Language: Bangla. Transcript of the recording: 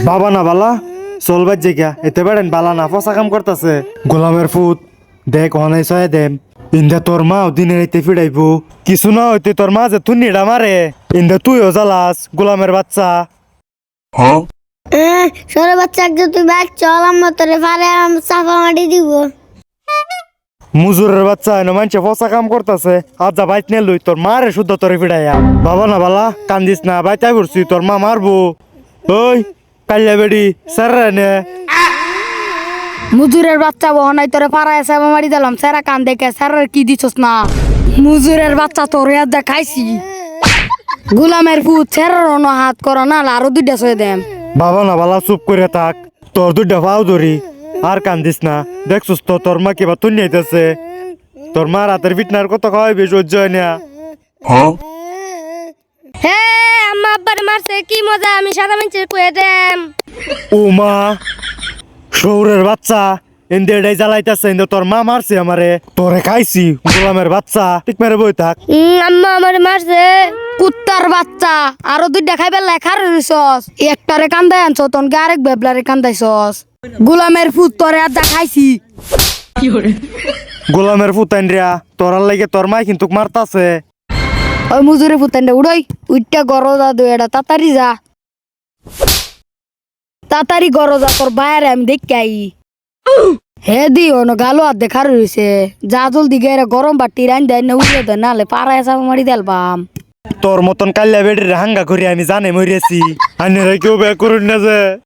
বাবা না বালা চল বাজ জায়গা এতে বেড়েন বালা না ফসা কাম করতেছে গোলামের ফুট দেখ অনাই ছয় দেম ইন্দা তোর মা দিনে রাইতে ফিরাইবো কিছু না হইতে তোর মা যে তুন্নিটা মারে ইন্দা তুইও জ্বালাস গোলামের বাচ্চা সরে বাচ্চা একজন তুই ব্যাগ চল আমরা তোরে পারে চাপা মাটি দিব। মুজুরের বাচ্চা এনে মানুষে ফসা কাম করতেছে আজ যা বাইত নিয়ে লই তোর মারে শুদ্ধ তোরে ফিরাইয়া বাবা না বালা কান্দিস না বাইতাই করছি তোর মা মারবো ওই কাল্লা বেড়ি স্যার নে মুজুরের বাচ্চা বহনাই তোরে পাড়ায় চাপা মারি দিলাম স্যারা কান দেখে স্যারের কি দিছস না মুজুরের বাচ্চা তোর ইয়াদ খাইছি গোলামের ফুট স্যারের অন্য হাত করো না আরো দুইটা ছয় দেম। বাবা না বালা চুপ করে থাক তোর দুইটা পাও ধরি আর কান্দিস না দেখছিস তো তোর মা কিবা তুই নিতেছে তোর মা রাতের ফিটনার কত খাওয়াই বেশ সহ্য হয় না হে আম্মা আব্বার মারছে কি মজা আমি সাদা মিঞ্চের কুয়ে দেম। ও মা শৌরের বাচ্চা ইন্দিয়াটাই জ্বালাইতেছে ইন্দা তোর মা মারছে আমারে তোরে খাইছি গোলামের বাচ্চা ঠিক মেরে বই থাক আম্মা আমার মারছে। কুত্তার বাচ্চা আরো দুইটা খাইবে লেখার রইছস একটারে কান্দাই আনছ তনকে আরেক বেবলারে কান্দাইছস গোলামের ফুট তোরে আদা খাইছি গোলামের ফুতাইন রিয়া তোরার লাগে তোর মা কিন্তু মারতাছে ওই মুজুরে ফুটাইন্ডা উড়ই উইটা গরো যা দু এটা তাড়াতাড়ি যা তাড়াতাড়ি গরো যা তোর বাইরে আমি দেখি আই হে দি অন গালো আর দেখার রয়েছে যা জলদি গেরা গরম বাটি রান দেয় না উড়িয়ে দেয় নাহলে পাড়ায় চাপা মারি দেলবাম তোর মতন কাল্লা বেড়ির হাঙ্গা করে আমি জানে মরিয়াছি আনি কেউ বে করুন না যে